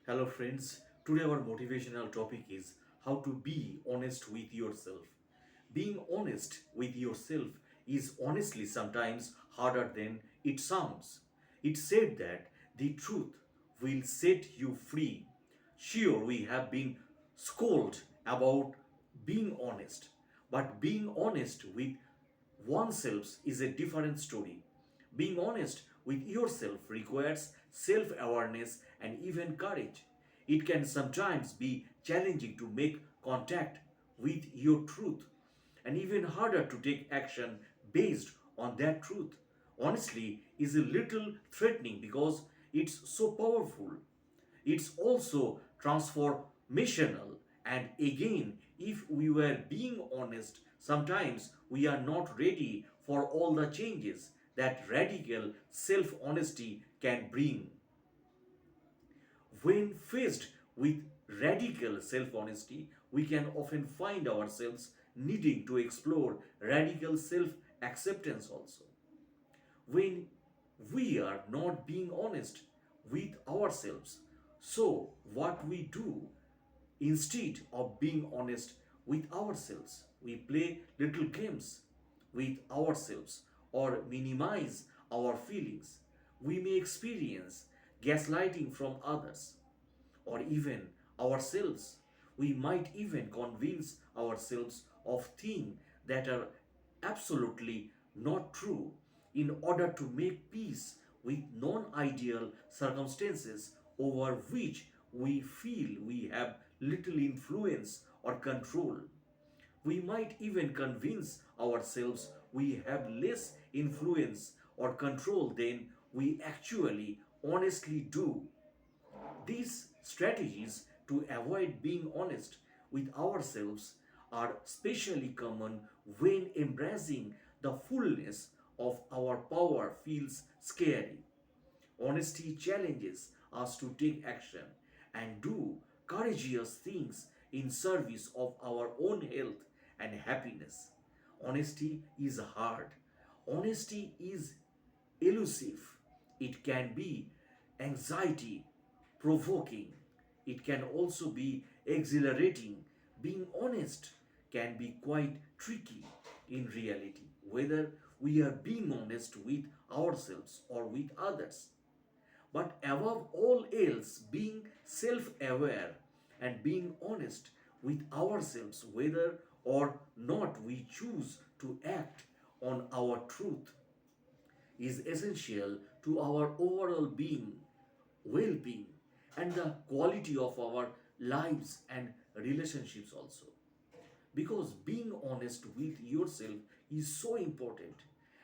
Hello, friends. Today, our motivational topic is how to be honest with yourself. Being honest with yourself is honestly sometimes harder than it sounds. It's said that the truth will set you free. Sure, we have been scolded about being honest, but being honest with oneself is a different story. Being honest with yourself requires self awareness and even courage. It can sometimes be challenging to make contact with your truth and even harder to take action based on that truth. Honestly, is a little threatening because it's so powerful. It's also transformational. And again, if we were being honest, sometimes we are not ready for all the changes that radical self honesty can bring. When faced with radical self honesty, we can often find ourselves needing to explore radical self acceptance also. When we are not being honest with ourselves, so what we do instead of being honest with ourselves, we play little games with ourselves or minimize our feelings. We may experience gaslighting from others or even ourselves. We might even convince ourselves of things that are absolutely not true in order to make peace with non ideal circumstances over which we feel we have little influence or control. We might even convince ourselves we have less influence or control than we actually honestly do. These strategies to avoid being honest with ourselves are especially common when embracing the fullness of our power feels scary. Honesty challenges us to take action and do courageous things in service of our own health and happiness. Honesty is hard. Honesty is elusive. It can be anxiety provoking. It can also be exhilarating. Being honest can be quite tricky in reality, whether we are being honest with ourselves or with others. But above all else, being self aware and being honest with ourselves, whether or not we choose to act on our truth, is essential to our overall being, well being, and the quality of our lives and relationships also. Because being honest with yourself is so important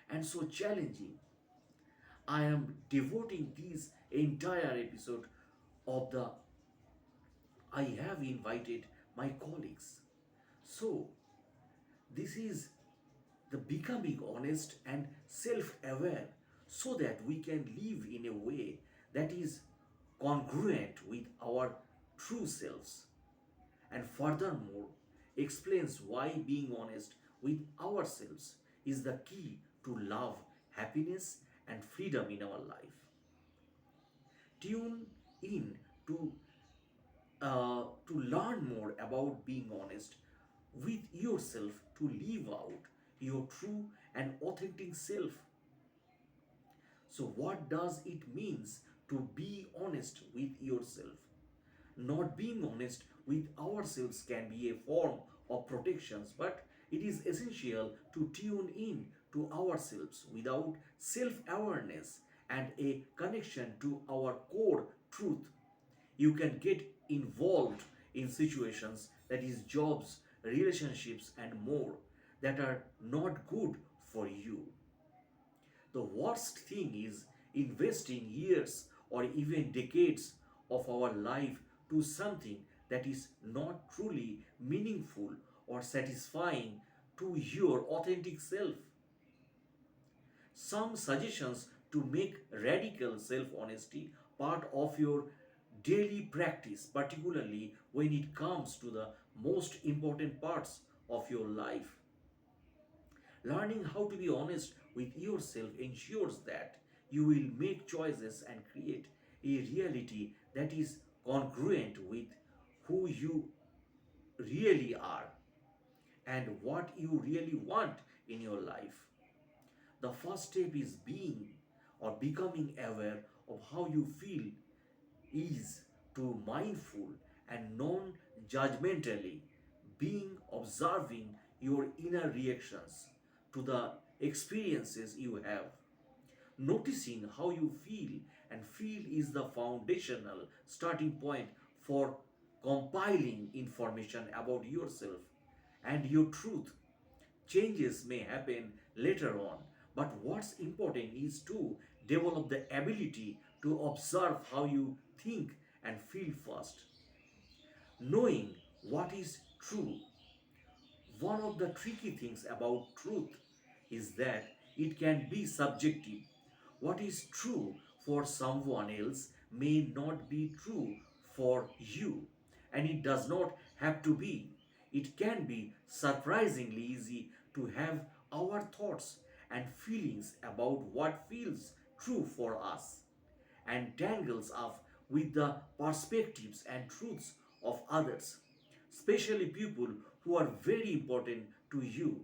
and so challenging. I am devoting this entire episode of the I have invited my colleagues. So, this is the becoming honest and self aware so that we can live in a way that is congruent with our true selves, and furthermore explains why being honest with ourselves is the key to love, happiness, and freedom in our life. Tune in to learn more about being honest with yourself to live out your true and authentic self. So, what does it means to be honest with yourself? Not being honest with ourselves can be a form of protections, but it is essential to tune in to ourselves without self awareness and a connection to our core truth. You can get involved in situations, that is jobs, relationships, and more, that are not good for you. The worst thing is investing years or even decades of our life to something that is not truly meaningful or satisfying to your authentic self. Some suggestions to make radical self honesty part of your daily practice, particularly when it comes to the most important parts of your life. Learning how to be honest with yourself ensures that you will make choices and create a reality that is congruent with who you really are and what you really want in your life. The first step is being or becoming aware of how you feel is to mindful and non-judgmentally being observing your inner reactions to the experiences you have. Noticing how you feel is the foundational starting point for compiling information about yourself and your truth. Changes may happen later on, but what's important is to develop the ability to observe how you think and feel first. Knowing what is true. One of the tricky things about truth is that it can be subjective. What is true for someone else may not be true for you, and it does not have to be. It can be surprisingly easy to have our thoughts and feelings about what feels true for us and tangles up with the perspectives and truths of others, especially people who are very important to you.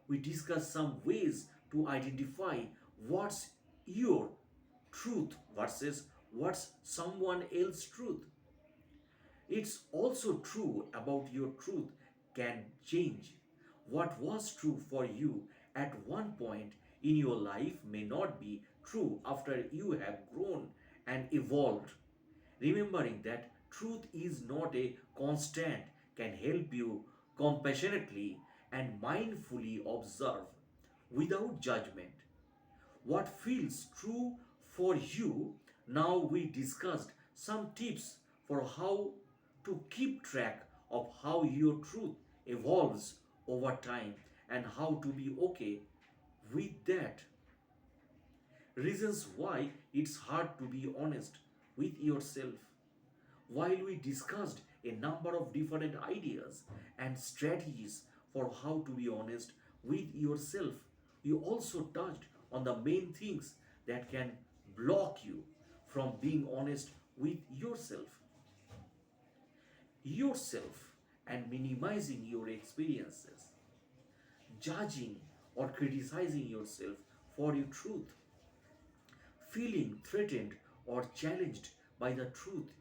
We discuss some ways to identify what's your truth versus what's someone else's truth. It's also true about your truth can change. What was true for you at one point in your life may not be true after you have grown and evolved. Remembering that truth is not a constant can help you compassionately and mindfully observe without judgment what feels true for you. Now we discussed some tips for how to keep track of how your truth evolves over time and how to be okay with that. Reasons why it's hard to be honest with yourself. While we discussed a number of different ideas and strategies for how to be honest with yourself, we also touched on the main things that can block you from being honest with yourself and minimizing your experiences, judging or criticizing yourself for your truth, feeling threatened or challenged by the truth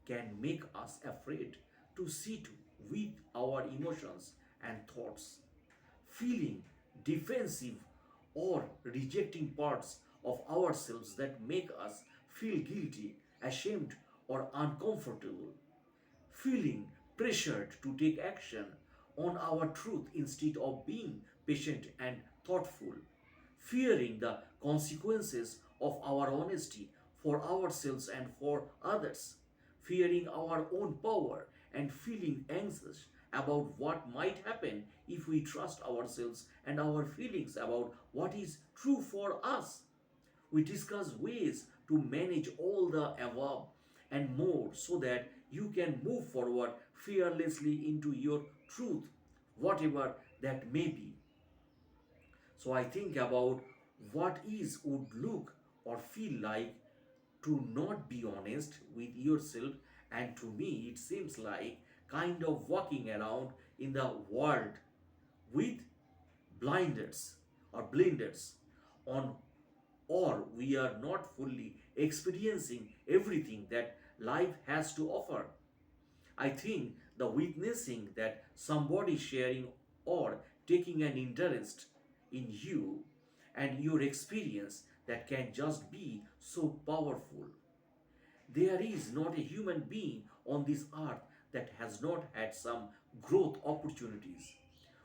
can make us afraid to sit with our emotions and thoughts. Feeling defensive or rejecting parts of ourselves that make us feel guilty, ashamed, or uncomfortable. Feeling pressured to take action on our truth instead of being patient and thoughtful, fearing the consequences of our honesty for ourselves and for others, fearing our own power and feeling anxious about what might happen if we trust ourselves and our feelings about what is true for us. We discuss ways to manage all the above and more so that you can move forward fearlessly into your truth, whatever that may be. So I think about what is would look or feel like to not be honest with yourself, and to me it seems like kind of walking around in the world with blinders or blinders on, or we are not fully experiencing everything that life has to offer. I think the witnessing that somebody sharing or taking an interest in you and your experience that can just be so powerful. There is not a human being on this earth that has not had some growth opportunities.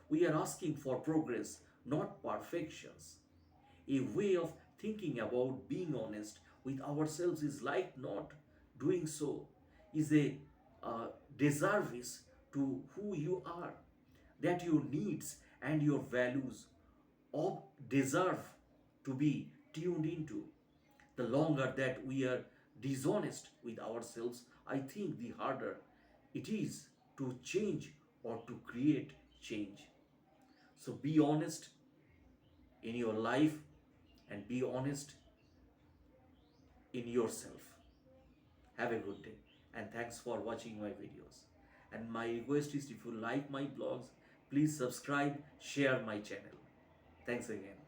We are asking for progress, not perfections. A way of thinking about being honest with ourselves is like not doing so is a disservice to who you are, that your needs and your values all deserve to be tuned into. The longer that we are dishonest with ourselves, I think the harder it is to change or to create change. So be honest in your life and be honest in yourself. Have a good day and thanks for watching my videos. And my request is, if you like my blogs, please subscribe, share my channel. Thanks again.